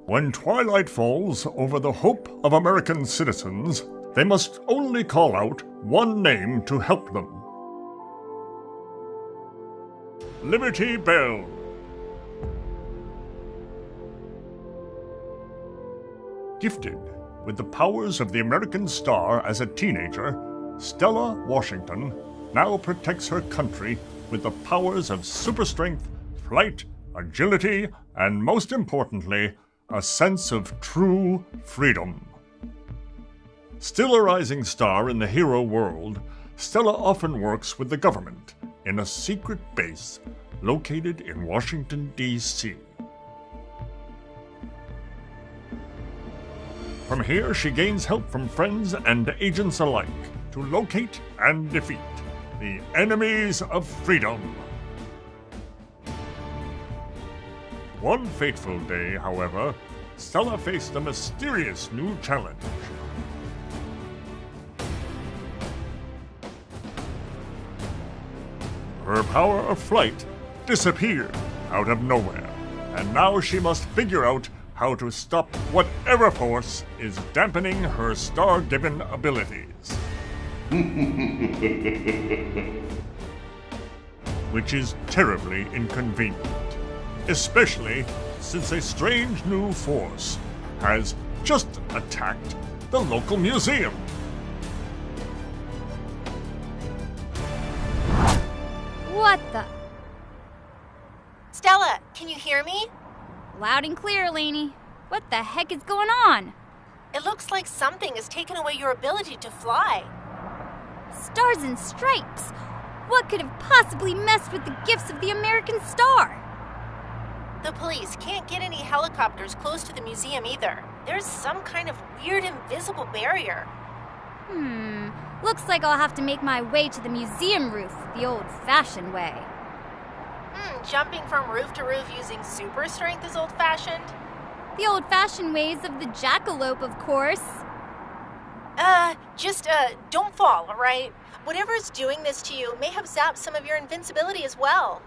When twilight falls over the hope of American citizens, they must only call out one name to help them. Liberty Belle. Gifted with the powers of the American star as a teenager, Stella Washington now protects her country with the powers of super strength, flight, agility, and most importantly, a sense of true freedom. Still a rising star in the hero world, Stella often works with the government in a secret base located in Washington, D.C. From here, she gains help from friends and agents alike to locate and defeat the enemies of freedom. One fateful day, however, Stella faced a mysterious new challenge. Her power of flight disappeared out of nowhere, and now she must figure out how to stop whatever force is dampening her star-given abilities. Which is terribly inconvenient, especially since a strange new force has just attacked the local museum. What the? Stella, can you hear me? Loud and clear, Lainey. What the heck is going on? It looks like something has taken away your ability to fly. Stars and stripes. What could have possibly messed with the gifts of the American star? The police can't get any helicopters close to the museum either. There's some kind of weird invisible barrier. Looks like I'll have to make my way to the museum roof the old-fashioned way. Jumping from roof to roof using super strength is old-fashioned? The old-fashioned ways of the jackalope, of course. Don't fall, all right? Whatever's doing this to you may have zapped some of your invincibility as well.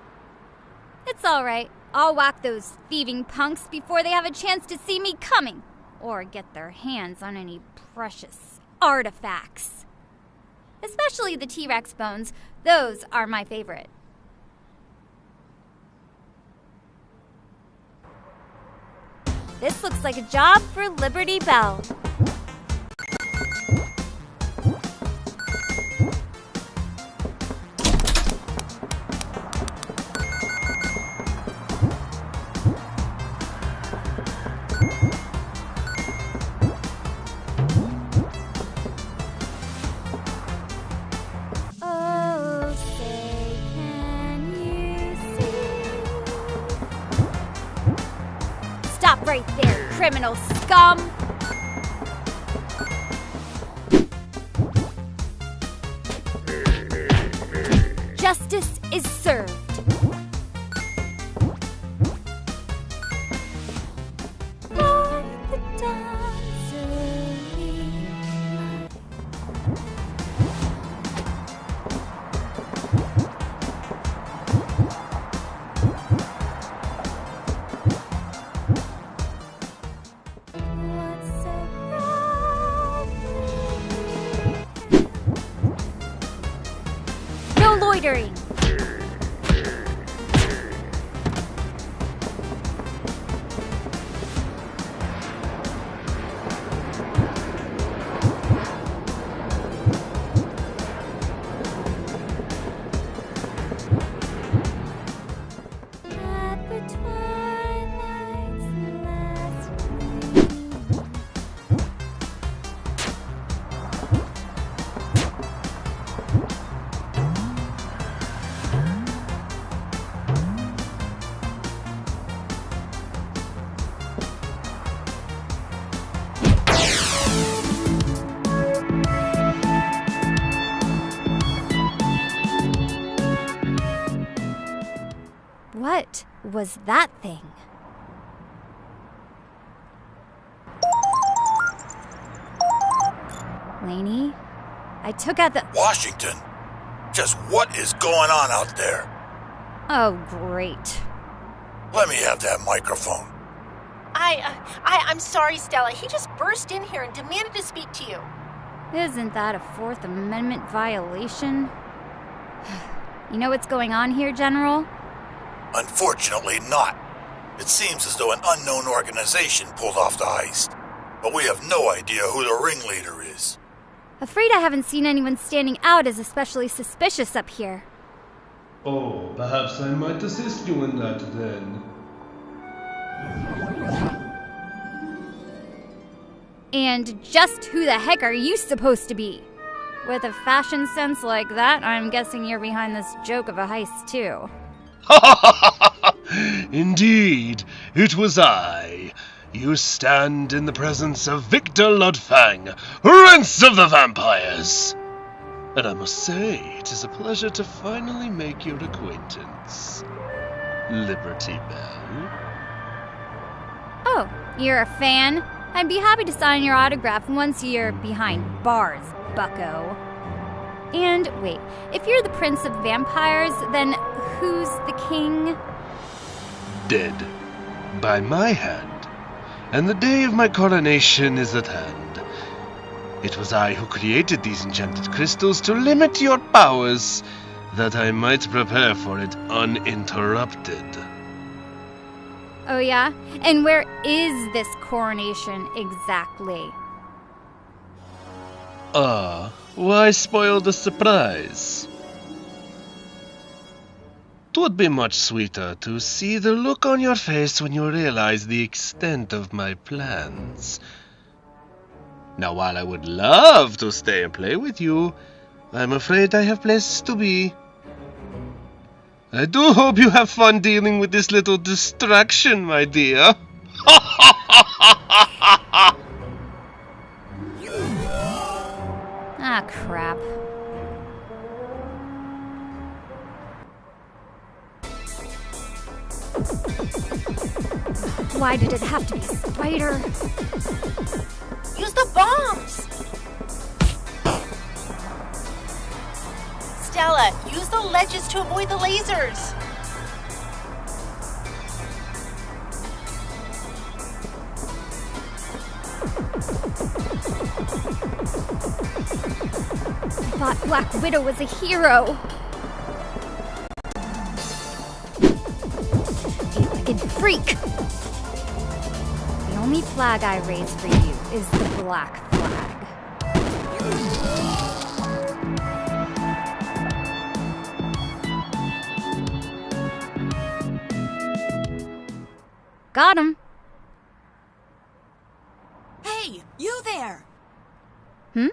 It's all right. I'll whack those thieving punks before they have a chance to see me coming, or get their hands on any precious artifacts. Especially the T-Rex bones. Those are my favorite. This looks like a job for Liberty Belle. Stop right there, criminal scum! Justice is served. No loitering. What was that thing? Lainey, I took out the... Washington, just what is going on out there? Oh, great. Let me have that microphone. I'm sorry, Stella. He just burst in here and demanded to speak to you. Isn't that a Fourth Amendment violation? You know what's going on here, General? Unfortunately not. It seems as though an unknown organization pulled off the heist, but we have no idea who the ringleader is. Afraid I haven't seen anyone standing out as especially suspicious up here. Oh, perhaps I might assist you in that then. And just who the heck are you supposed to be? With a fashion sense like that, I'm guessing you're behind this joke of a heist too. Indeed, it was I. You stand in the presence of Victor Ludfang, Prince of the Vampires. And I must say, it is a pleasure to finally make your acquaintance. Liberty Belle. Oh, you're a fan? I'd be happy to sign your autograph once you're behind bars, bucko. And wait, if you're the Prince of Vampires, then who's the king? Dead. By my hand. And the day of my coronation is at hand. It was I who created these enchanted crystals to limit your powers, that I might prepare for it uninterrupted. Oh yeah? And where is this coronation exactly? Why spoil the surprise? 'Twould be much sweeter to see the look on your face when you realize the extent of my plans. Now, while I would love to stay and play with you, I'm afraid I have places to be. I do hope you have fun dealing with this little distraction, my dear. Ah, crap. Why did it have to be a spider? Use the bombs! Stella, use the ledges to avoid the lasers. I thought Black Widow was a hero. You wicked freak! The only flag I raise for you is the black flag. Got him. Hey, you there! Hmm?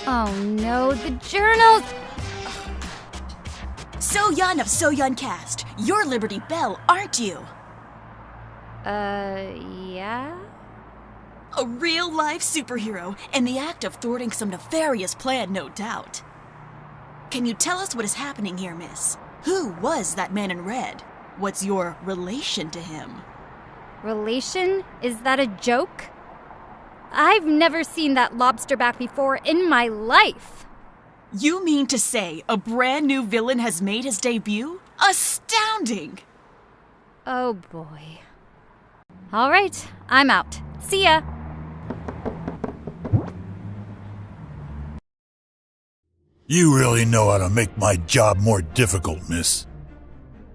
Oh no, the journals! So-Yun of So-Yun Cast, you're Liberty Belle, aren't you? Yeah? A real-life superhero, in the act of thwarting some nefarious plan, no doubt. Can you tell us what is happening here, miss? Who was that man in red? What's your relation to him? Relation? Is that a joke? I've never seen that lobster back before in my life. You mean to say a brand new villain has made his debut? Astounding! Oh boy. All right, I'm out. See ya. You really know how to make my job more difficult, miss.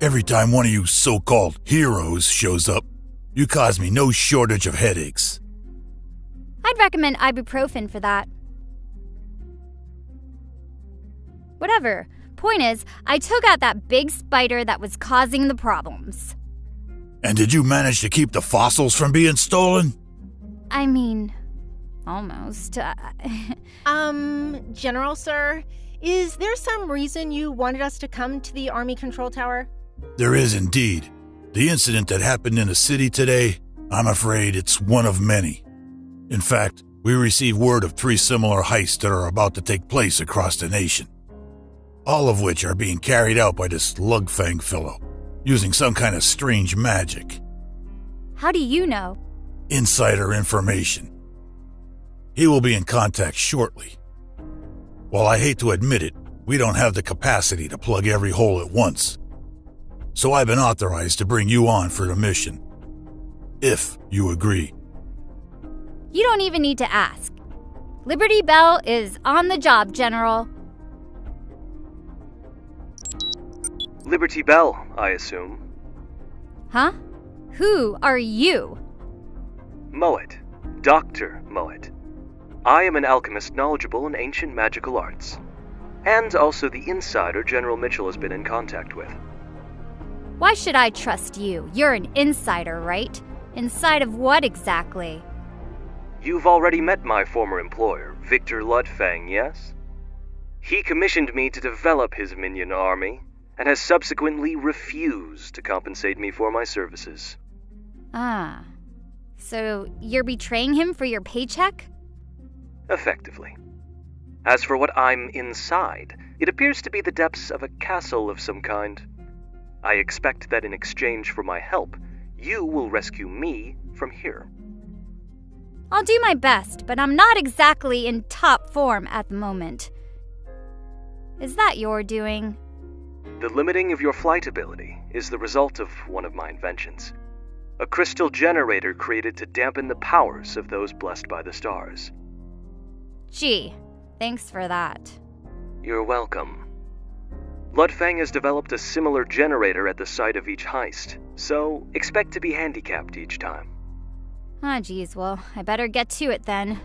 Every time one of you so-called heroes shows up, you cause me no shortage of headaches. I'd recommend ibuprofen for that. Whatever. Point is, I took out that big spider that was causing the problems. And did you manage to keep the fossils from being stolen? I mean, almost. General, sir, is there some reason you wanted us to come to the Army Control Tower? There is indeed. The incident that happened in the city today, I'm afraid it's one of many. In fact, we received word of 3 similar heists that are about to take place across the nation. all of which are being carried out by this Lugfang fellow, using some kind of strange magic. How do you know? Insider information. He will be in contact shortly. While I hate to admit it, we don't have the capacity to plug every hole at once. So I've been authorized to bring you on for the mission. If you agree. You don't even need to ask. Liberty Belle is on the job, General. Liberty Belle, I assume. Huh? Who are you? Moet. Dr. Moet. I am an alchemist knowledgeable in ancient magical arts. And also the insider General Mitchell has been in contact with. Why should I trust you? You're an insider, right? Inside of what exactly? You've already met my former employer, Victor Ludfang, yes? He commissioned me to develop his minion army, and has subsequently refused to compensate me for my services. Ah. So you're betraying him for your paycheck? Effectively. As for what I'm inside, it appears to be the depths of a castle of some kind. I expect that in exchange for my help, you will rescue me from here. I'll do my best, but I'm not exactly in top form at the moment. Is that your doing? The limiting of your flight ability is the result of one of my inventions. A crystal generator created to dampen the powers of those blessed by the stars. Gee, thanks for that. You're welcome. Ludfang has developed a similar generator at the site of each heist, so expect to be handicapped each time. Ah, geez, well, I better get to it then.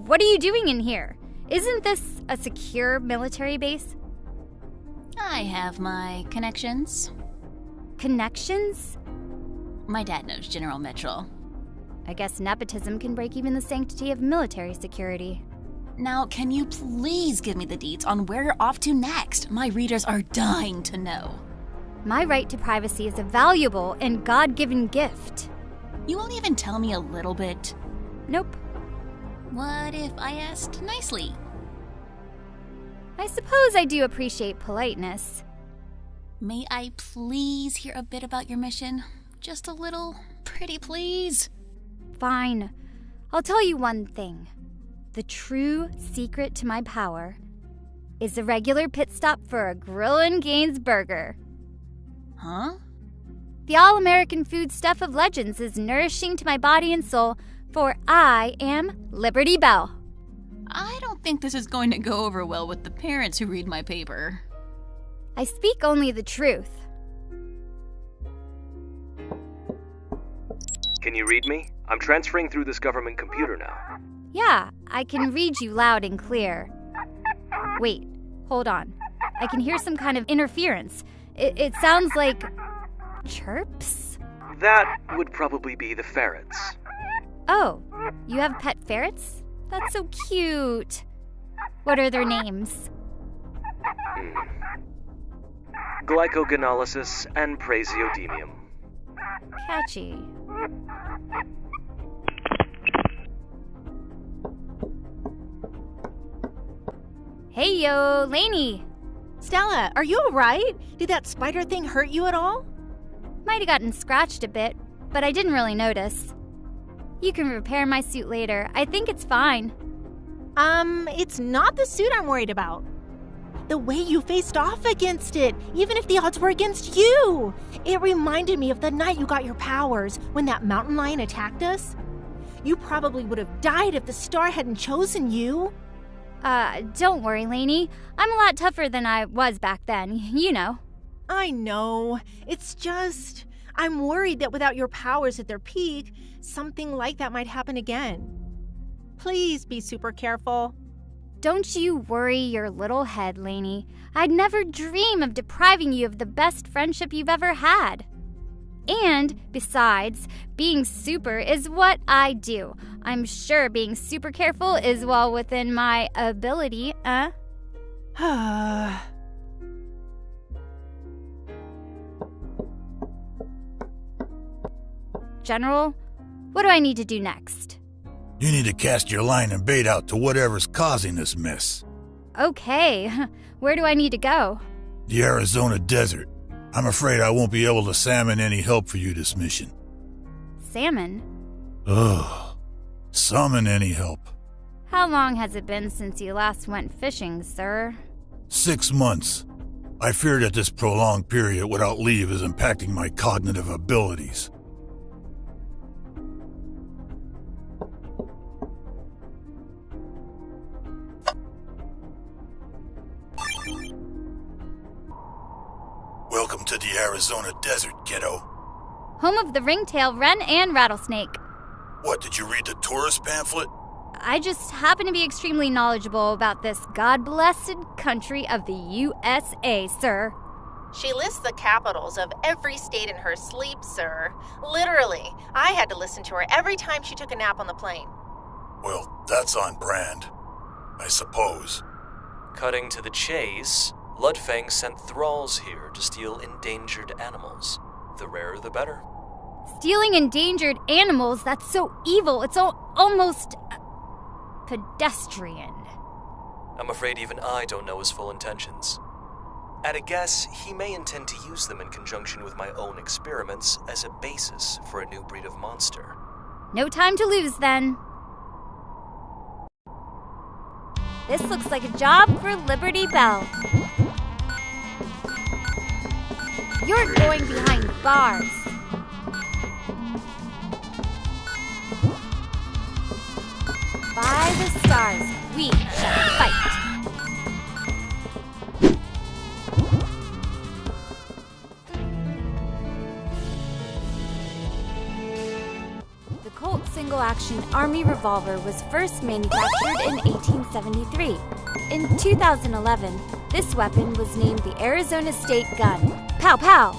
What are you doing in here? Isn't this a secure military base? I have my connections. Connections? My dad knows General Mitchell. I guess nepotism can break even the sanctity of military security. Now, can you please give me the deets on where you're off to next? My readers are dying to know. My right to privacy is a valuable and God-given gift. You won't even tell me a little bit. Nope. What if I asked nicely? I suppose I do appreciate politeness. May I please hear a bit about your mission? Just a little, pretty please. Fine. I'll tell you one thing. The true secret to my power is a regular pit stop for a Grillin' Gaines burger. Huh? The all-American foodstuff of legends is nourishing to my body and soul, for I am Liberty Belle. I don't think this is going to go over well with the parents who read my paper. I speak only the truth. Can you read me? I'm transferring through this government computer now. Yeah, I can read you loud and clear. Wait, hold on. I can hear some kind of interference. It sounds like chirps? That would probably be the ferrets. Oh, you have pet ferrets? That's so cute. What are their names? Glycogenolysis and Praesiodemium. Catchy. Hey yo, Lainey. Stella, are you alright? Did that spider thing hurt you at all? Might have gotten scratched a bit, but I didn't really notice. You can repair my suit later. I think it's fine. It's not the suit I'm worried about. The way you faced off against it, even if the odds were against you. It reminded me of the night you got your powers, when that mountain lion attacked us. You probably would have died if the star hadn't chosen you. Don't worry, Lainey. I'm a lot tougher than I was back then, you know. I know. It's just, I'm worried that without your powers at their peak, something like that might happen again. Please be super careful. Don't you worry your little head, Lainey. I'd never dream of depriving you of the best friendship you've ever had. And, besides, being super is what I do. I'm sure being super careful is well within my ability, General, what do I need to do next? You need to cast your line and bait out to whatever's causing this mess. Okay, where do I need to go? The Arizona desert. I'm afraid I won't be able to salmon any help for you this mission. Salmon? Ugh. Summon any help. How long has it been since you last went fishing, sir? 6 months. I fear that this prolonged period without leave is impacting my cognitive abilities. Welcome to the Arizona desert, kiddo. Home of the ringtail wren and rattlesnake. What, did you read the tourist pamphlet? I just happen to be extremely knowledgeable about this God-blessed country of the USA, sir. She lists the capitals of every state in her sleep, sir. Literally, I had to listen to her every time she took a nap on the plane. Well, that's on brand, I suppose. Cutting to the chase, Bloodfang sent thralls here to steal endangered animals. The rarer the better. Stealing endangered animals, that's so evil. It's almost pedestrian. I'm afraid even I don't know his full intentions. At a guess, he may intend to use them in conjunction with my own experiments as a basis for a new breed of monster. No time to lose, then. This looks like a job for Liberty Belle. You're going behind bars. By the stars, we shall fight. The Colt single-action Army revolver was first manufactured in 1873. In 2011, this weapon was named the Arizona State Gun. Pow pow!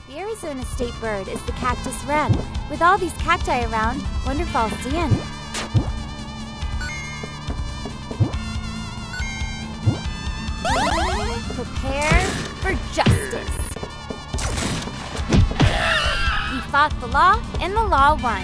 The Arizona state bird is the cactus wren. With all these cacti around, wonder if I'll see any. Prepare for justice. We fought the law, and the law won.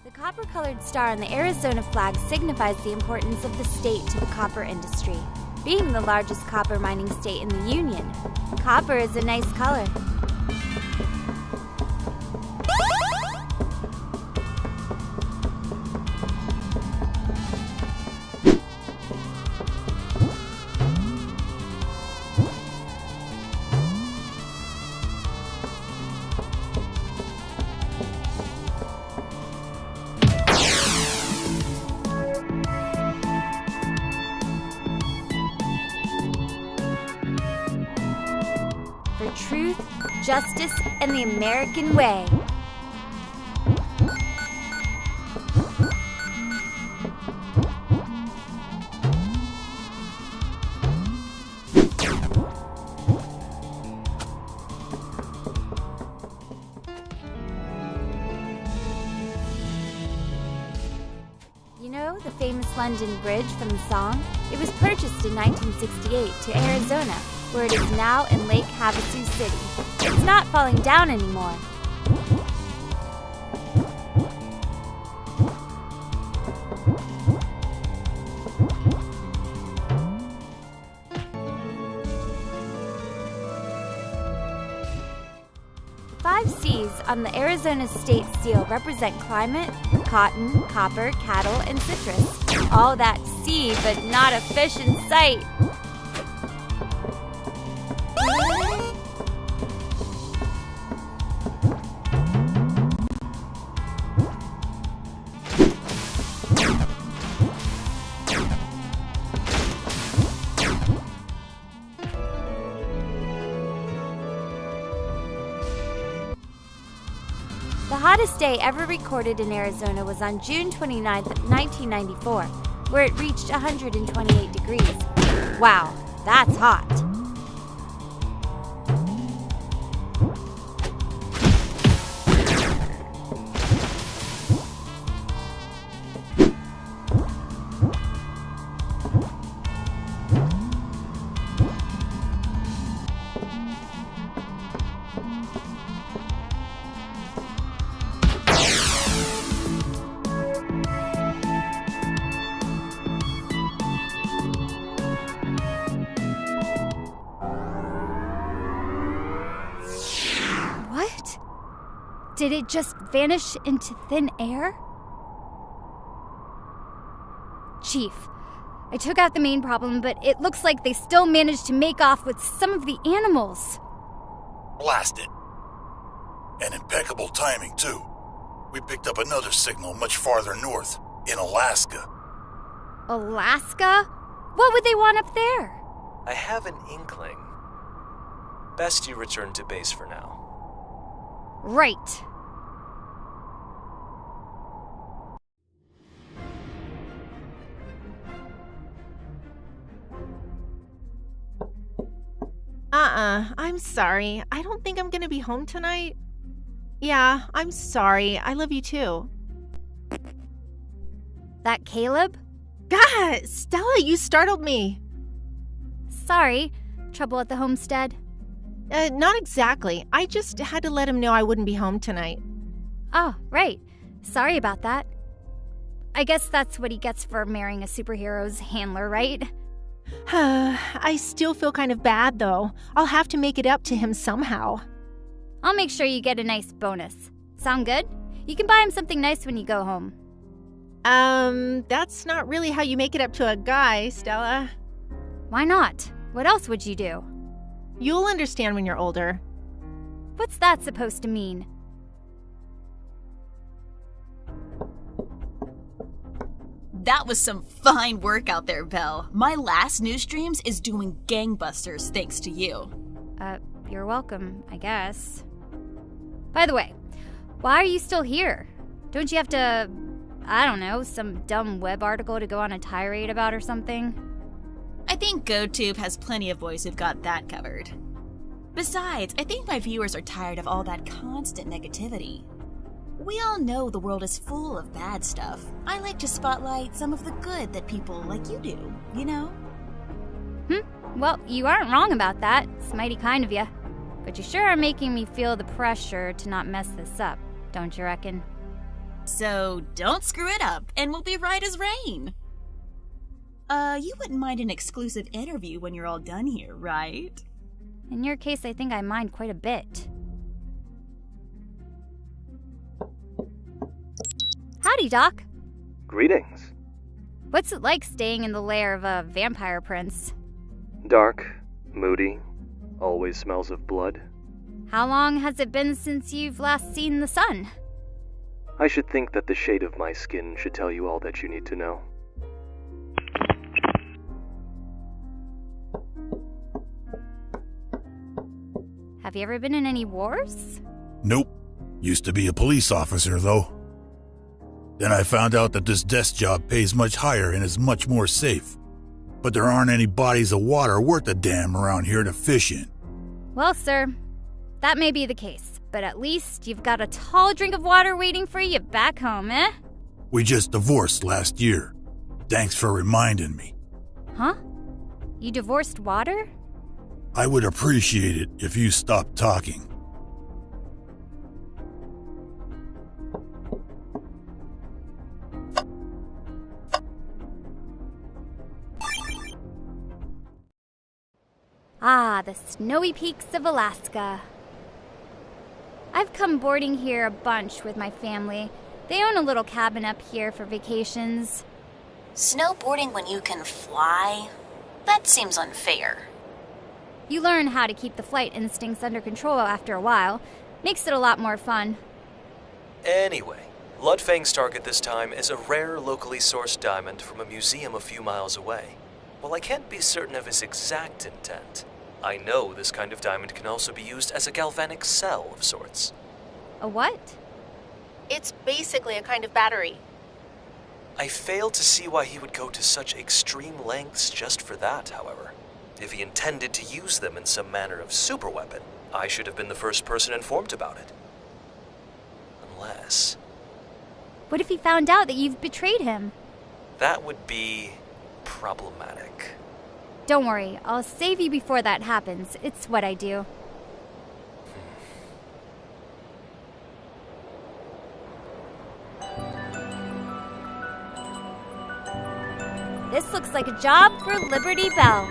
The copper-colored star on the Arizona flag signifies the importance of the state to the copper industry. Being the largest copper mining state in the Union, copper is a nice color. For truth, justice, and the American way. You know the famous London Bridge from the song? It was purchased in 1968 to Arizona, where it is now in Lake Havasu City. It's not falling down anymore. The 5 C's on the Arizona state seal represent climate, cotton, copper, cattle, and citrus. All that C, but not a fish in sight. The hottest day ever recorded in Arizona was on June 29th, 1994, where it reached 128 degrees. Wow, that's hot. What? Did it just vanish into thin air? Chief, I took out the main problem, but it looks like they still managed to make off with some of the animals. Blast it. And impeccable timing, too. We picked up another signal much farther north, in Alaska. Alaska? What would they want up there? I have an inkling. Best you return to base for now. Right. I'm sorry. I don't think I'm gonna be home tonight. Yeah, I'm sorry. I love you too. That Caleb? God, Stella, you startled me. Sorry. Trouble at the homestead? Not exactly. I just had to let him know I wouldn't be home tonight. Oh, right. Sorry about that. I guess that's what he gets for marrying a superhero's handler, right? I still feel kind of bad, though. I'll have to make it up to him somehow. I'll make sure you get a nice bonus. Sound good? You can buy him something nice when you go home. That's not really how you make it up to a guy, Stella. Why not? What else would you do? You'll understand when you're older. What's that supposed to mean? That was some fine work out there, Belle. My last news streams is doing gangbusters thanks to you. You're welcome, I guess. By the way, why are you still here? Don't you have to, I don't know, some dumb web article to go on a tirade about or something? I think GoTube has plenty of boys who've got that covered. Besides, I think my viewers are tired of all that constant negativity. We all know the world is full of bad stuff. I like to spotlight some of the good that people like you do, you know? Well, you aren't wrong about that. It's mighty kind of you. But you sure are making me feel the pressure to not mess this up, don't you reckon? So don't screw it up, and we'll be right as rain. You wouldn't mind an exclusive interview when you're all done here, right? In your case, I think I mind quite a bit. Howdy, Doc. Greetings. What's it like staying in the lair of a vampire prince? Dark, moody, always smells of blood. How long has it been since you've last seen the sun? I should think that the shade of my skin should tell you all that you need to know. Have you ever been in any wars? Nope. Used to be a police officer, though. Then I found out that this desk job pays much higher and is much more safe. But there aren't any bodies of water worth a damn around here to fish in. Well, sir, that may be the case, but at least you've got a tall drink of water waiting for you back home, eh? We just divorced last year. Thanks for reminding me. Huh? You divorced water? I would appreciate it if you stopped talking. Ah, the snowy peaks of Alaska. I've come boarding here a bunch with my family. They own a little cabin up here for vacations. Snowboarding when you can fly? That seems unfair. You learn how to keep the flight instincts under control after a while. Makes it a lot more fun. Anyway, Ludfang's target this time is a rare locally sourced diamond from a museum a few miles away. While I can't be certain of his exact intent, I know this kind of diamond can also be used as a galvanic cell of sorts. A what? It's basically a kind of battery. I fail to see why he would go to such extreme lengths just for that, however. If he intended to use them in some manner of superweapon, I should have been the first person informed about it. Unless... What if he found out that you've betrayed him? that would be problematic. Don't worry, I'll save you before that happens. It's what I do. This looks like a job for Liberty Belle.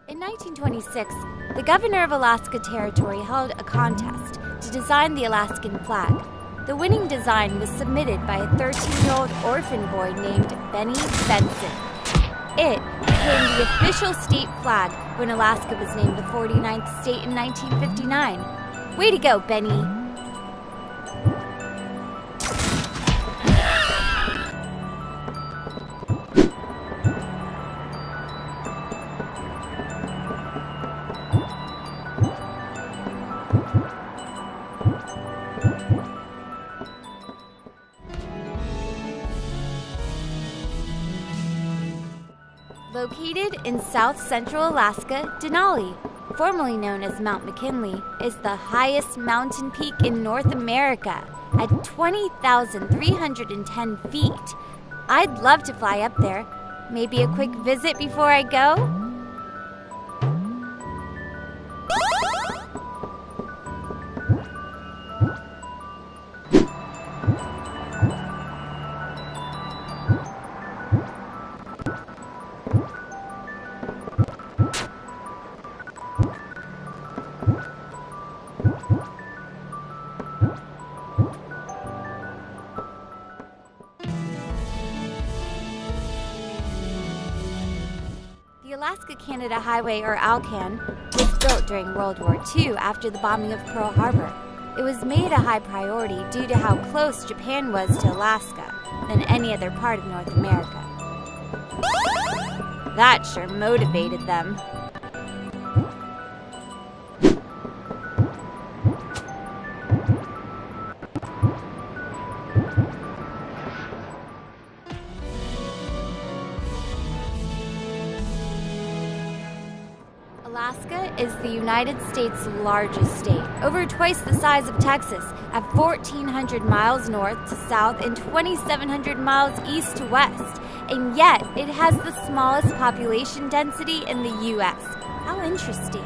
In 1926, the governor of Alaska Territory held a contest to design the Alaskan flag. The winning design was submitted by a 13-year-old orphan boy named Benny Benson. It became the official state flag when Alaska was named the 49th state in 1959. Way to go, Benny! Located in south-central Alaska, Denali, formerly known as Mount McKinley, is the highest mountain peak in North America at 20,310 feet. I'd love to fly up there. Maybe a quick visit before I go? The Alaska-Canada Highway, or ALCAN, was built during World War II after the bombing of Pearl Harbor. It was made a high priority due to how close Japan was to Alaska than any other part of North America. That sure motivated them. Alaska is the United States' largest state, over twice the size of Texas, at 1,400 miles north to south and 2,700 miles east to west. And yet, it has the smallest population density in the U.S. How interesting.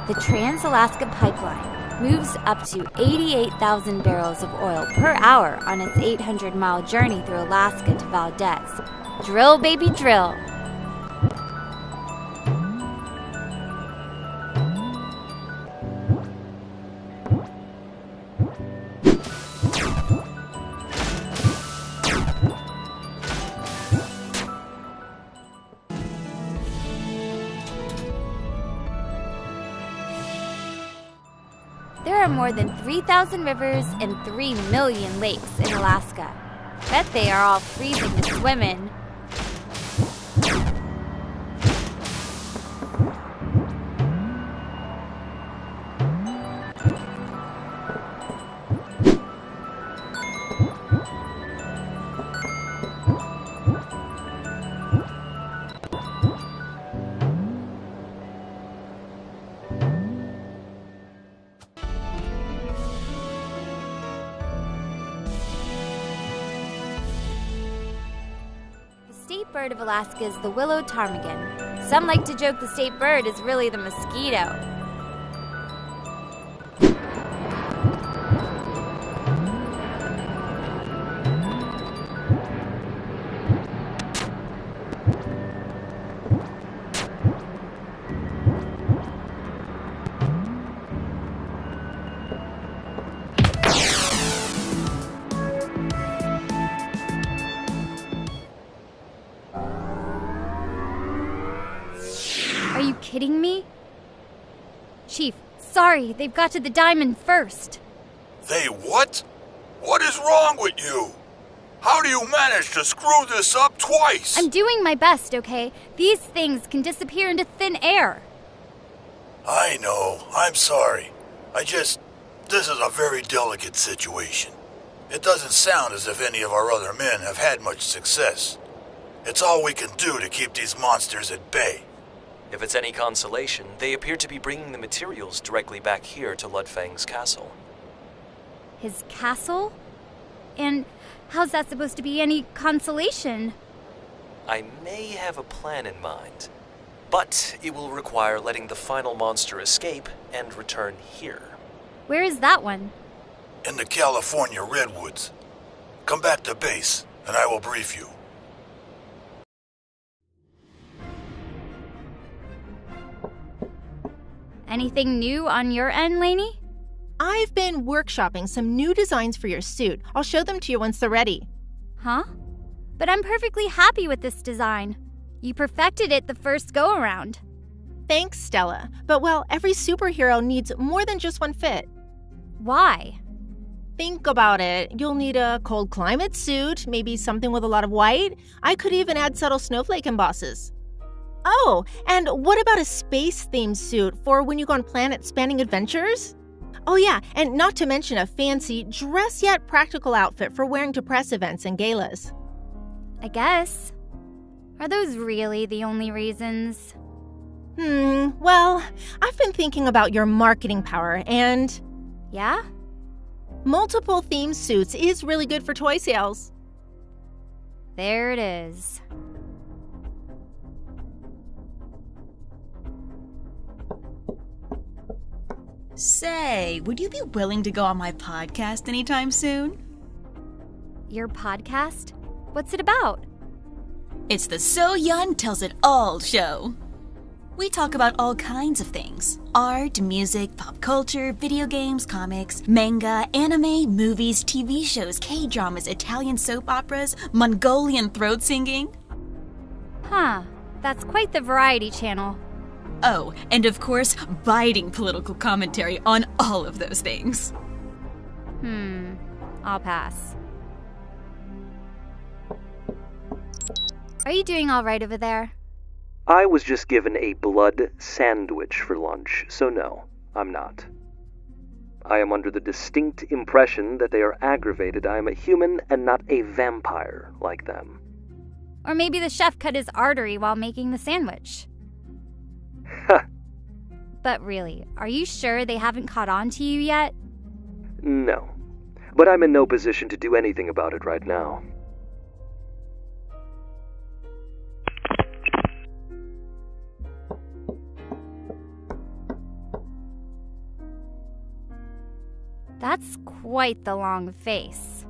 The Trans-Alaska Pipeline moves up to 88,000 barrels of oil per hour on its 800-mile journey through Alaska to Valdez. Drill, baby, drill! There are more than 3,000 rivers and 3 million lakes in Alaska. Bet they are all freezing to swim in. bird of Alaska is the willow ptarmigan. Some like to joke the state bird is really the mosquito. Are you kidding me? Chief, sorry, they've got to the diamond first. They what? What is wrong with you? How do you manage to screw this up twice? I'm doing my best, okay? These things can disappear into thin air. I know. I'm sorry. This is a very delicate situation. It doesn't sound as if any of our other men have had much success. It's all we can do to keep these monsters at bay. If it's any consolation, they appear to be bringing the materials directly back here to Ludfang's castle. His castle? And how's that supposed to be any consolation? I may have a plan in mind, but it will require letting the final monster escape and return here. Where is that one? In the California redwoods. Come back to base, and I will brief you. Anything new on your end, Lainey? I've been workshopping some new designs for your suit. I'll show them to you once they're ready. Huh? But I'm perfectly happy with this design. You perfected it the first go-around. Thanks, Stella. But, well, every superhero needs more than just one fit. Why? Think about it. You'll need a cold climate suit, maybe something with a lot of white. I could even add subtle snowflake embosses. Oh, and what about a space-themed suit for when you go on planet-spanning adventures? Oh yeah, and not to mention a fancy, dress-yet practical outfit for wearing to press events and galas. I guess. Are those really the only reasons? Well, I've been thinking about your marketing power and... Yeah? Multiple theme suits is really good for toy sales. There it is. Say, would you be willing to go on my podcast anytime soon? Your podcast? What's it about? It's the So Yun Tells It All show. We talk about all kinds of things. Art, music, pop culture, video games, comics, manga, anime, movies, TV shows, K-dramas, Italian soap operas, Mongolian throat singing. Huh, that's quite the variety channel. Oh, and of course, biting political commentary on all of those things. I'll pass. Are you doing all right over there? I was just given a blood sandwich for lunch, so no, I'm not. I am under the distinct impression that they are aggravated I am a human and not a vampire like them. Or maybe the chef cut his artery while making the sandwich. But really, are you sure they haven't caught on to you yet? No, but I'm in no position to do anything about it right now. That's quite the long face.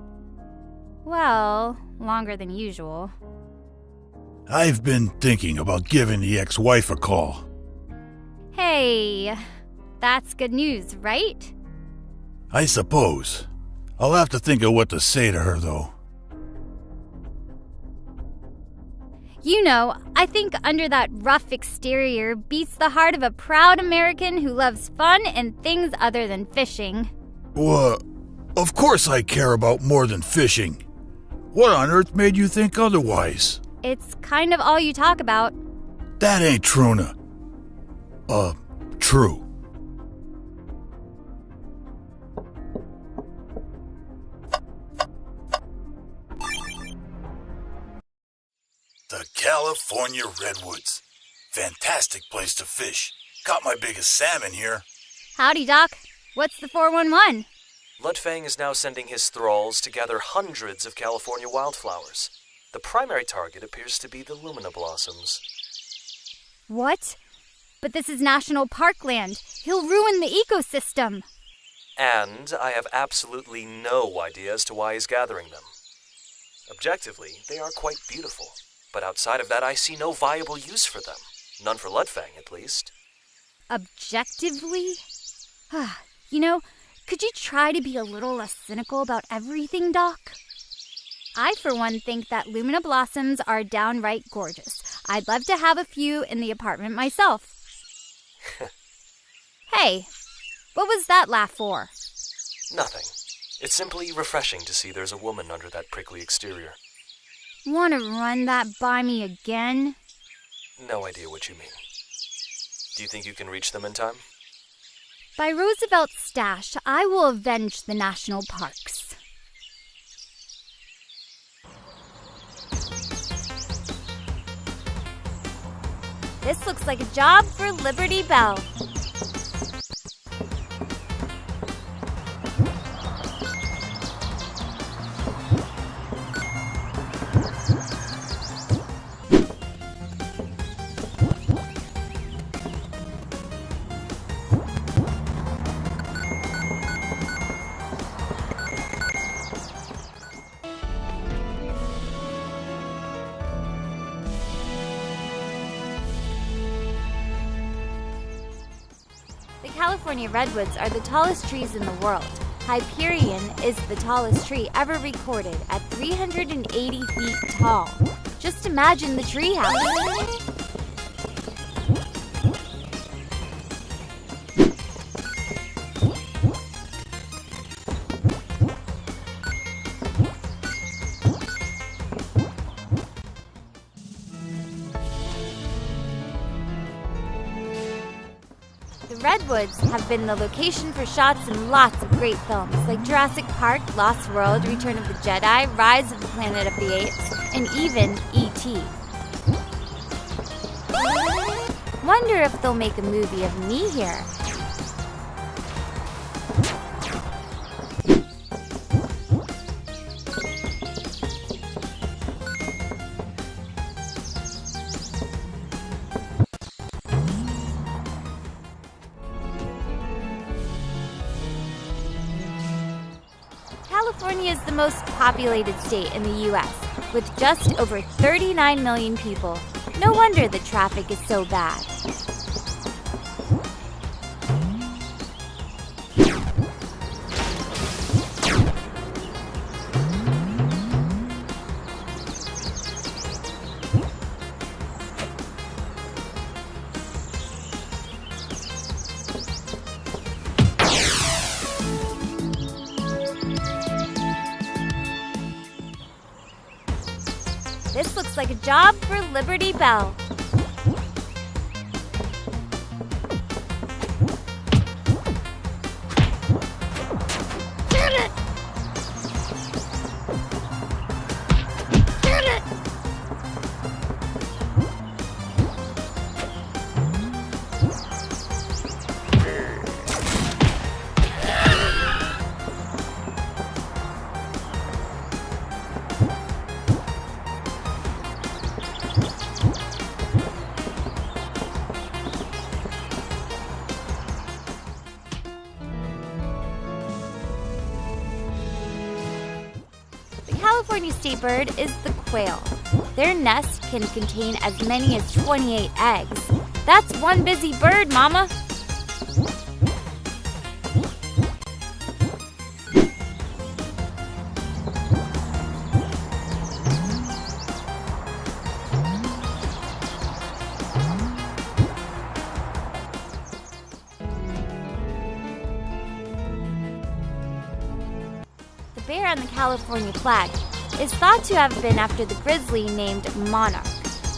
Well, longer than usual. I've been thinking about giving the ex-wife a call. Hey, that's good news, right? I suppose. I'll have to think of what to say to her, though. You know, I think under that rough exterior beats the heart of a proud American who loves fun and things other than fishing. Of course I care about more than fishing. What on earth made you think otherwise? It's kind of all you talk about. That ain't Truna. True. The California Redwoods. Fantastic place to fish. Caught my biggest salmon here. Howdy, Doc. What's the 411? Ludfang is now sending his thralls to gather hundreds of California wildflowers. The primary target appears to be the Lumina blossoms. What? But this is national parkland. He'll ruin the ecosystem. And I have absolutely no idea as to why he's gathering them. Objectively, they are quite beautiful, but outside of that I see no viable use for them. None for Ludfang, at least. Objectively? You know, could you try to be a little less cynical about everything, Doc? I, for one, think that Lumina blossoms are downright gorgeous. I'd love to have a few in the apartment myself. Hey, what was that laugh for? Nothing. It's simply refreshing to see there's a woman under that prickly exterior. Want to run that by me again? No idea what you mean. Do you think you can reach them in time? By Roosevelt's stash, I will avenge the national parks. This looks like a job for Liberty Belle. The California redwoods are the tallest trees in the world. Hyperion is the tallest tree ever recorded at 380 feet tall. Just imagine the treehouse. The redwoods have been the location for shots in lots of great films like Jurassic Park, Lost World, Return of the Jedi, Rise of the Planet of the Apes, and even E.T. Wonder if they'll make a movie of me here. California is the most populated state in the U.S., with just over 39 million people. No wonder the traffic is so bad. This looks like a job for Liberty Belle. California state bird is the quail. Their nest can contain as many as 28 eggs. That's one busy bird, Mama. The bear on the California flag is thought to have been after the grizzly named Monarch,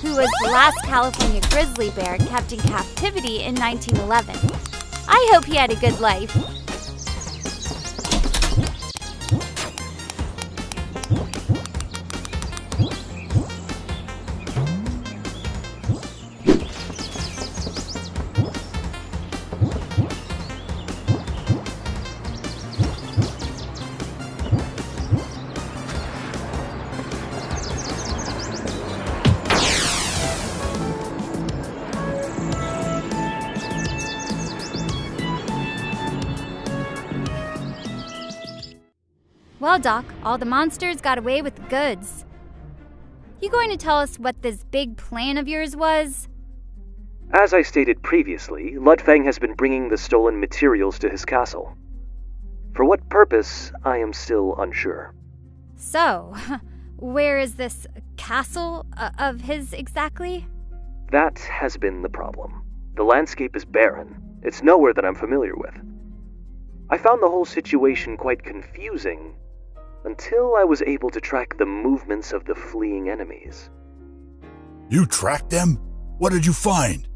who was the last California grizzly bear kept in captivity in 1911. I hope he had a good life. Well, Doc, all the monsters got away with the goods. You going to tell us what this big plan of yours was? As I stated previously, Ludfang has been bringing the stolen materials to his castle. For what purpose, I am still unsure. So, where is this castle of his exactly? That has been the problem. The landscape is barren. It's nowhere that I'm familiar with. I found the whole situation quite confusing until I was able to track the movements of the fleeing enemies. You tracked them? What did you find?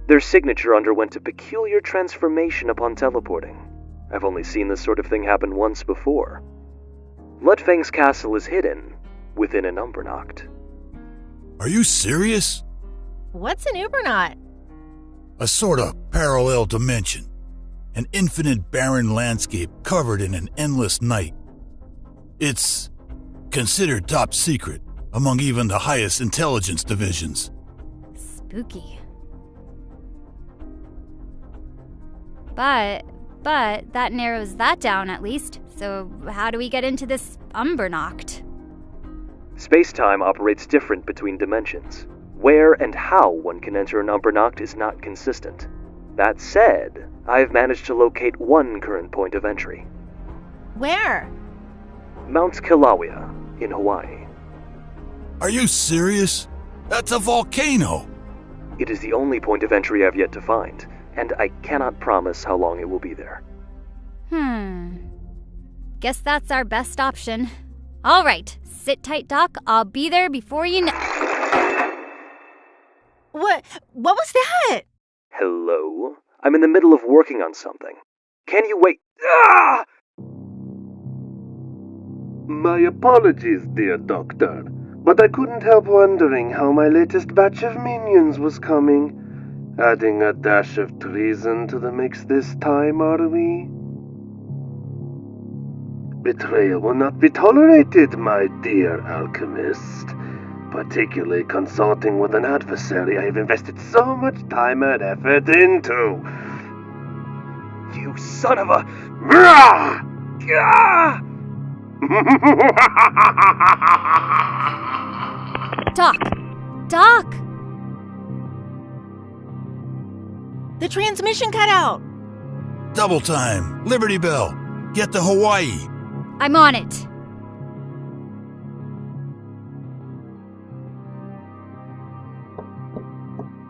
Their signature underwent a peculiar transformation upon teleporting. I've only seen this sort of thing happen once before. Ludfang's castle is hidden within an Umbernacht. Are you serious? What's an Ubernaut? A sort of parallel dimension. An infinite barren landscape covered in an endless night. It's considered top secret among even the highest intelligence divisions. Spooky. But that narrows that down at least. So how do we get into this Umbernacht? Space-time operates different between dimensions. Where and how one can enter an Umbernacht is not consistent. That said, I've managed to locate one current point of entry. Where? Mount Kilauea, in Hawaii. Are you serious? That's a volcano! It is the only point of entry I've yet to find, and I cannot promise how long it will be there. Guess that's our best option. All right, sit tight, Doc. I'll be there before you know. What was that? Hello? I'm in the middle of working on something. Can you wait? Ah! My apologies, dear Doctor, but I couldn't help wondering how my latest batch of minions was coming. Adding a dash of treason to the mix this time, are we? Betrayal will not be tolerated, my dear alchemist. Particularly consulting with an adversary I have invested so much time and effort into. You son of a... Ah! Doc! The transmission cut out. Double time. Liberty Belle. Get to Hawaii. I'm on it.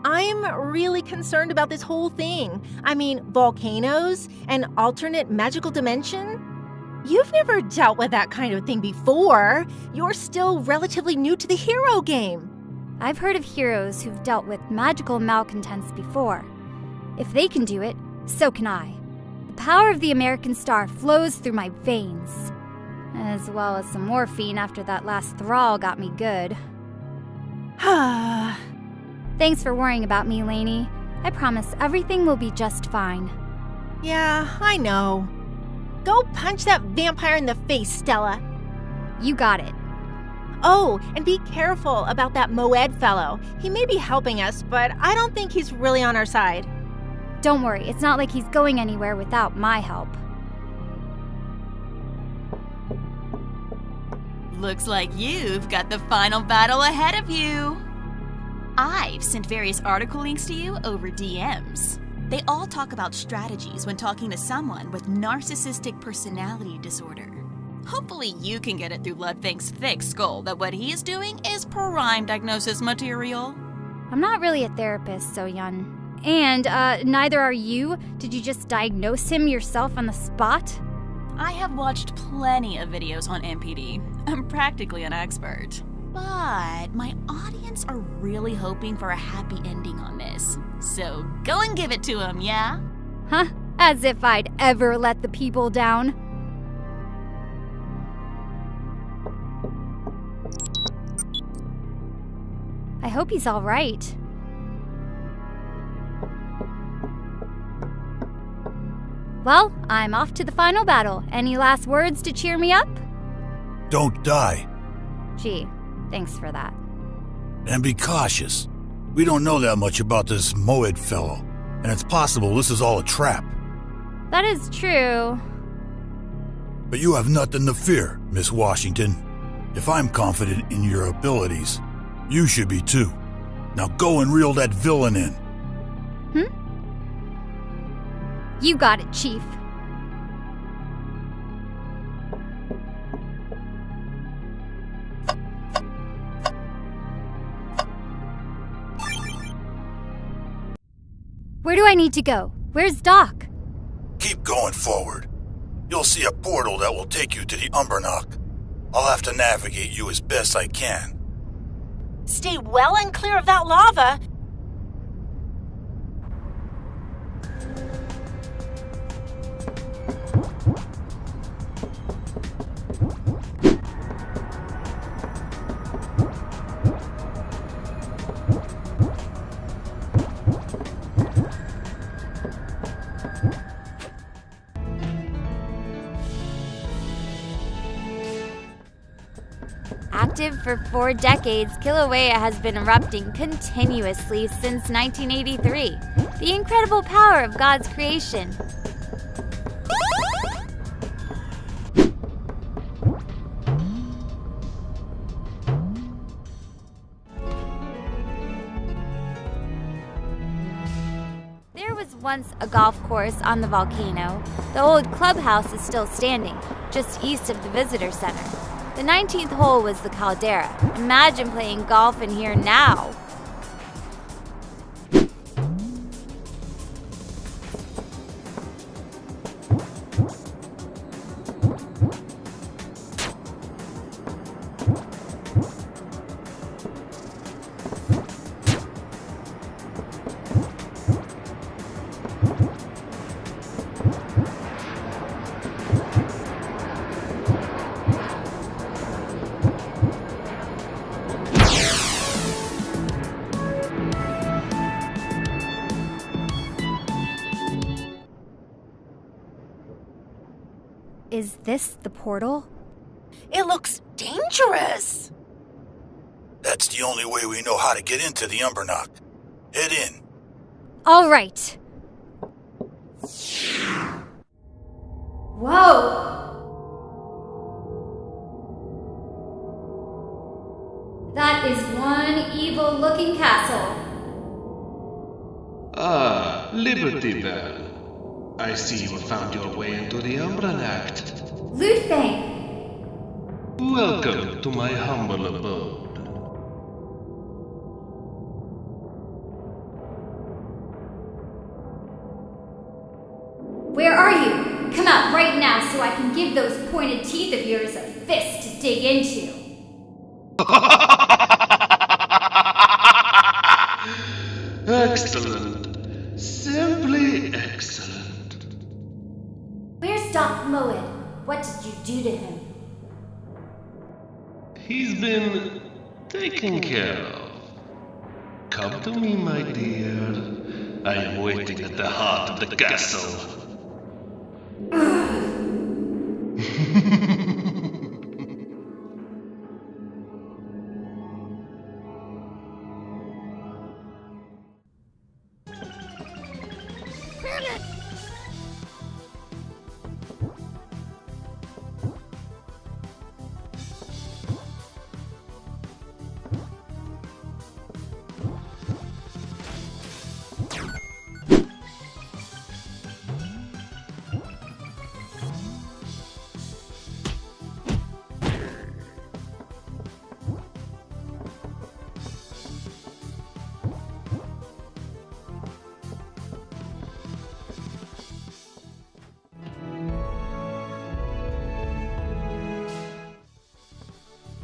I'm really concerned about this whole thing. I mean, volcanoes, an alternate magical dimension? You've never dealt with that kind of thing before. You're still relatively new to the hero game. I've heard of heroes who've dealt with magical malcontents before. If they can do it, so can I. The power of the American Star flows through my veins. As well as some morphine after that last thrall got me good. Thanks for worrying about me, Lainey. I promise everything will be just fine. Yeah, I know. Go punch that vampire in the face, Stella. You got it. Oh, and be careful about that Moed fellow. He may be helping us, but I don't think he's really on our side. Don't worry, it's not like he's going anywhere without my help. Looks like you've got the final battle ahead of you. I've sent various article links to you over DMs. They all talk about strategies when talking to someone with narcissistic personality disorder. Hopefully you can get it through Ludfang's thick skull that what he is doing is prime diagnosis material. I'm not really a therapist, So-Yun. And, neither are you. Did you just diagnose him yourself on the spot? I have watched plenty of videos on MPD. I'm practically an expert. But my audience are really hoping for a happy ending on this. So go and give it to them, yeah? Huh? As if I'd ever let the people down. I hope he's all right. Well, I'm off to the final battle. Any last words to cheer me up? Don't die. Gee, thanks for that. And be cautious. We don't know that much about this Moed fellow, and it's possible this is all a trap. That is true. But you have nothing to fear, Miss Washington. If I'm confident in your abilities, you should be too. Now go and reel that villain in. You got it, Chief. Where do I need to go? Where's Doc? Keep going forward. You'll see a portal that will take you to the Umbernock. I'll have to navigate you as best I can. Stay well and clear of that lava. Active for 4 decades, Kilauea has been erupting continuously since 1983. The incredible power of God's creation. There was once a golf course on the volcano. The old clubhouse is still standing, just east of the visitor center. The 19th hole was the caldera. Imagine playing golf in here now. Is this the portal? It looks dangerous. That's the only way we know how to get into the Umbernock. Head in. All right. Whoa! That is one evil-looking castle. Ah, Liberty Belle. I see you have found your way into the Umbernock. Lutfang! Welcome to my humble abode. Where are you? Come out right now so I can give those pointed teeth of yours a fist to dig into. Excellent. Simply excellent. Where's Doc Moed? What did you do to him? He's been taken care of. Come to me, my dear. I am waiting at the heart of the castle.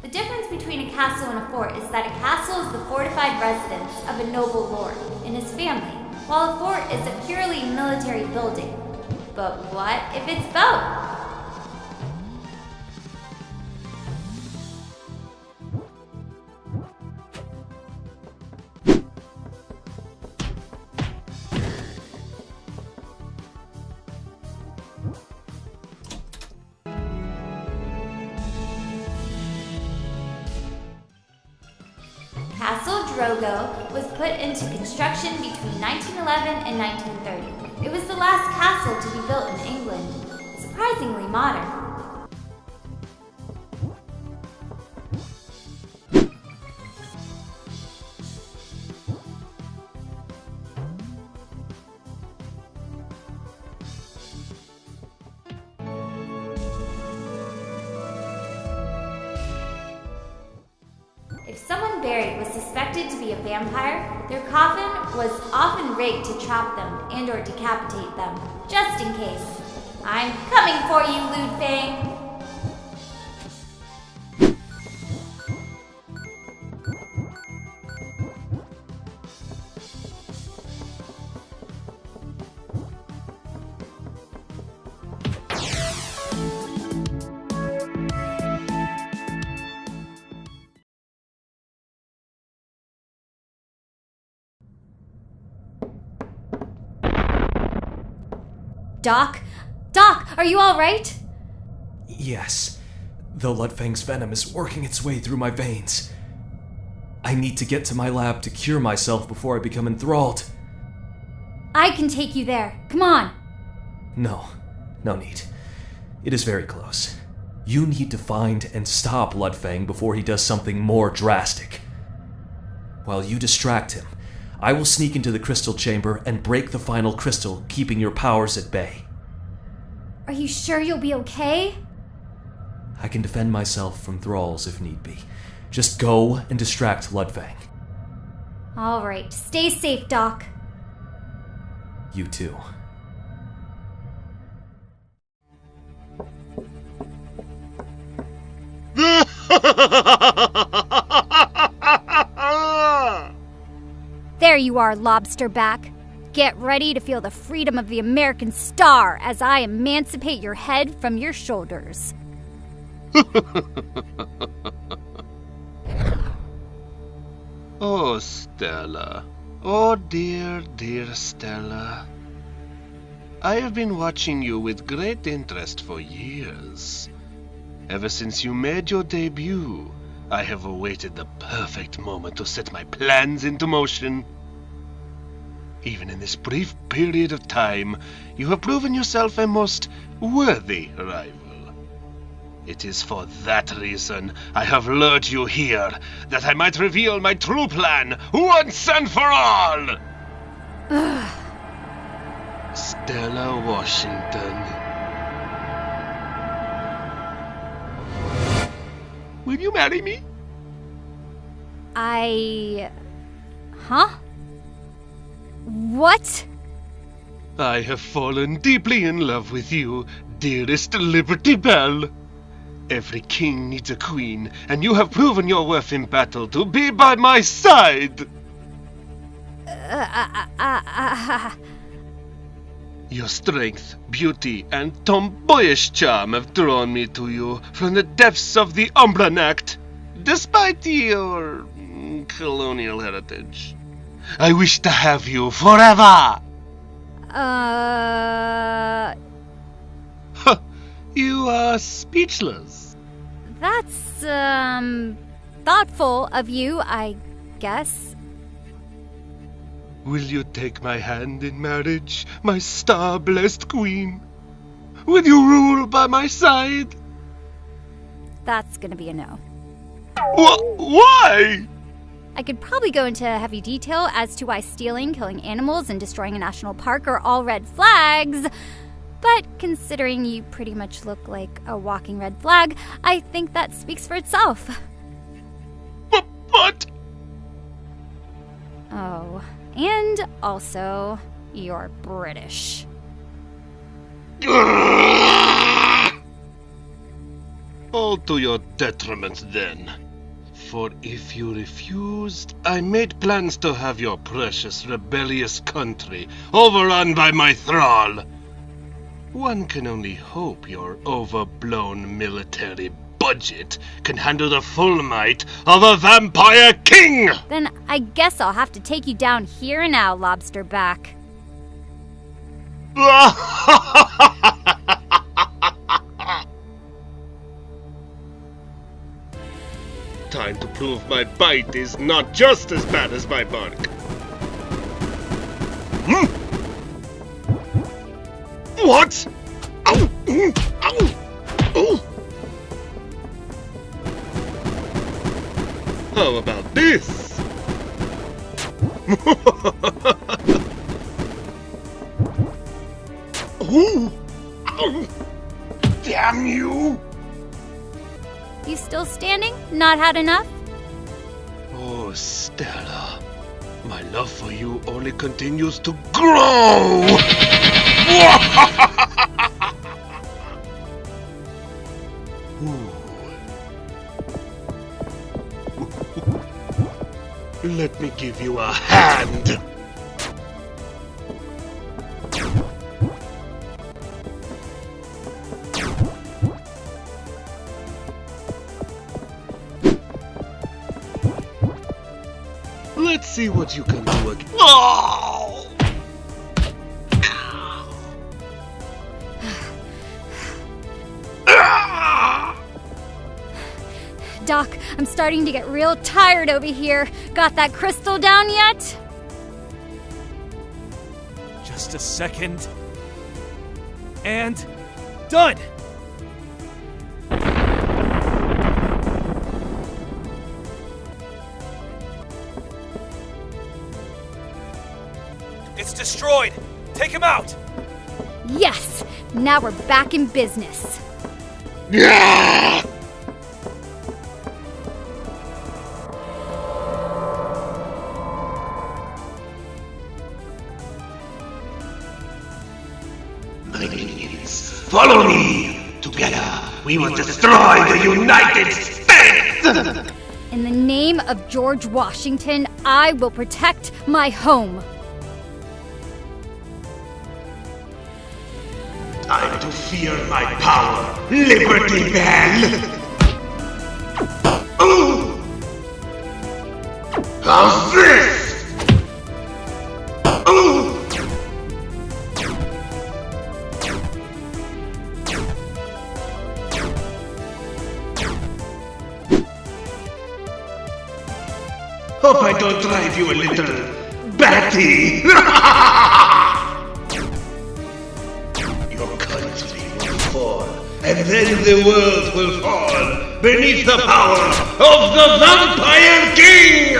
The difference between a castle and a fort is that a castle is the fortified residence of a noble lord and his family, while a fort is a purely military building. But what if it's both? Castle Drogo was put into construction between 1911 and 1930. It was the last castle to be built in England. Surprisingly modern. Someone buried was suspected to be a vampire, their coffin was often rigged to trap them and or decapitate them, just in case. I'm coming for you, Lewd Fang! Doc? Doc, are you alright? Yes. The Ludfang's venom is working its way through my veins. I need to get to my lab to cure myself before I become enthralled. I can take you there. Come on. No need. It is very close. You need to find and stop Ludfang before he does something more drastic. While you distract him, I will sneak into the crystal chamber and break the final crystal, keeping your powers at bay. Are you sure you'll be okay? I can defend myself from thralls if need be. Just go and distract Ludfang. Alright, stay safe, Doc. You too. There you are, Lobsterback. Get ready to feel the freedom of the American star as I emancipate your head from your shoulders. Oh, Stella. Oh, dear, dear Stella. I have been watching you with great interest for years. Ever since you made your debut, I have awaited the perfect moment to set my plans into motion. Even in this brief period of time, you have proven yourself a most worthy rival. It is for that reason I have lured you here, that I might reveal my true plan once and for all! Stella Washington. Will you marry me? Huh? What? I have fallen deeply in love with you, dearest Liberty Belle. Every king needs a queen, and you have proven your worth in battle to be by my side. Your strength, beauty, and tomboyish charm have drawn me to you from the depths of the Umbranact, despite your colonial heritage. I wish to have you forever! You are speechless. That's, thoughtful of you, I guess. Will you take my hand in marriage, my star-blessed queen? Will you rule by my side? That's gonna be a no. Why? I could probably go into heavy detail as to why stealing, killing animals, and destroying a national park are all red flags, but considering you pretty much look like a walking red flag, I think that speaks for itself. What? Oh, and also, you're British. All to your detriment, then. For if you refused, I made plans to have your precious rebellious country overrun by my thrall. One can only hope your overblown military budget can handle the full might of a vampire king! Then I guess I'll have to take you down here and now, Lobsterback. Time to prove my bite is not just as bad as my bark. What? Ow! Ow! Oh! How about this? Oh! Ow! Damn you! You still standing? Not had enough? Oh, Oh, Stella. My love for you only continues to grow! Let me give you a hand! Let's see what you can do again. Oh! Doc, I'm starting to get real tired over here. Got that crystal down yet? Just a second. And done! It's destroyed! Take him out! Yes! Now we're back in business. Yeah! My minions, follow me! Together, we will destroy the United States! In the name of George Washington, I will protect my home. Time to fear my power, Liberty Belle! Oh! How's this? Oh! Hope I don't drive you a little batty! Your country will fall, and then the world will fall beneath the power of the Vampire King!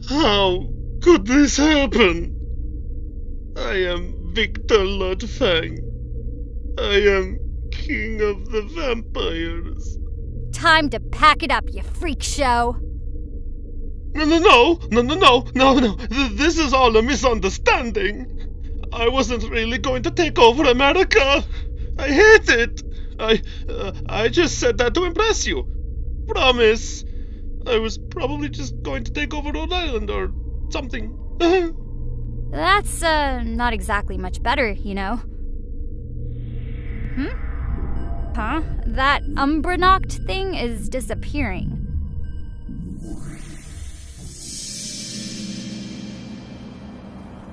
How could this happen? I am Victor Ludfang. I am king of the vampires. Time to pack it up, you freak show. No. This is all a misunderstanding. I wasn't really going to take over America. I hate it. I just said that to impress you. Promise. I was probably just going to take over Rhode Island or something. That's, not exactly much better, you know. Huh? That Umbranoct thing is disappearing.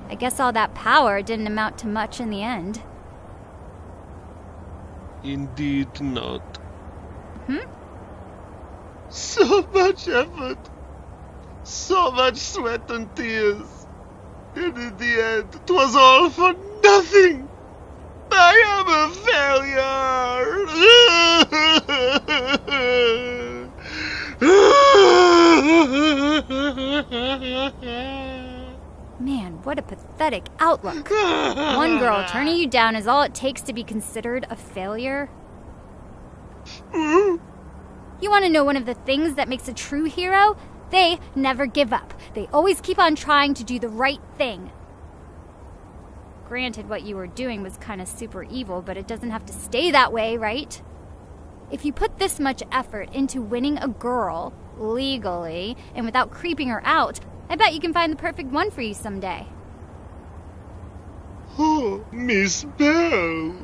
I guess all that power didn't amount to much in the end. Indeed not. So much effort. So much sweat and tears. And in the end, 'twas all for nothing. I am a failure. Man, what a pathetic outlook. One girl turning you down is all it takes to be considered a failure. You want to know one of the things that makes a true hero? They never give up. They always keep on trying to do the right thing. Granted, what you were doing was kind of super evil, but it doesn't have to stay that way, right? If you put this much effort into winning a girl, legally, and without creeping her out, I bet you can find the perfect one for you someday. Oh, Miss Belle.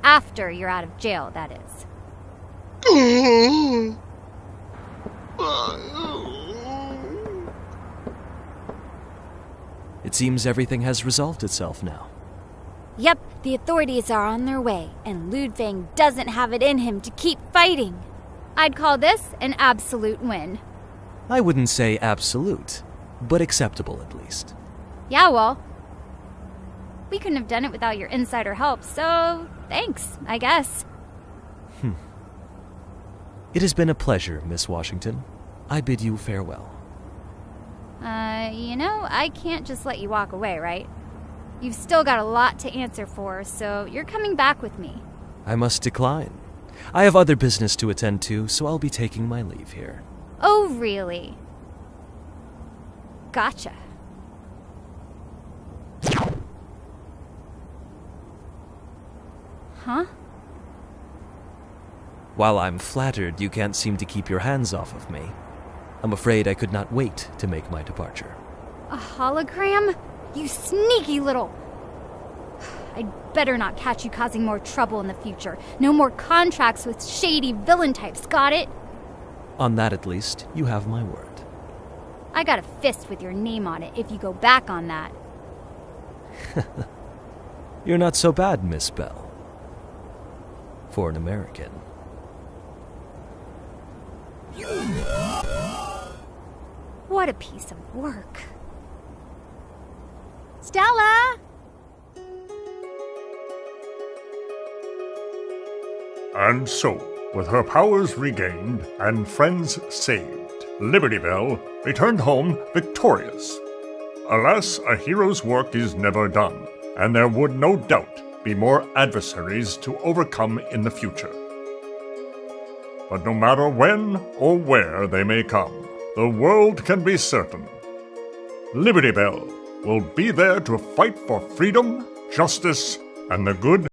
After you're out of jail, that is. It seems everything has resolved itself now. Yep, the authorities are on their way, and Ludfang doesn't have it in him to keep fighting. I'd call this an absolute win. I wouldn't say absolute, but acceptable at least. Yeah, well, we couldn't have done it without your insider help, so thanks, I guess. It has been a pleasure, Miss Washington. I bid you farewell. I can't just let you walk away, right? You've still got a lot to answer for, so you're coming back with me. I must decline. I have other business to attend to, so I'll be taking my leave here. Oh, really? Gotcha. Huh? While I'm flattered you can't seem to keep your hands off of me, I'm afraid I could not wait to make my departure. A hologram? You sneaky little... I'd better not catch you causing more trouble in the future. No more contracts with shady villain types, got it? On that, at least, you have my word. I got a fist with your name on it if you go back on that. You're not so bad, Miss Belle. For an American. What a piece of work. Stella! And so, with her powers regained and friends saved, Liberty Belle returned home victorious. Alas, a hero's work is never done, and there would no doubt be more adversaries to overcome in the future. But no matter when or where they may come, the world can be certain. Liberty Belle will be there to fight for freedom, justice, and the good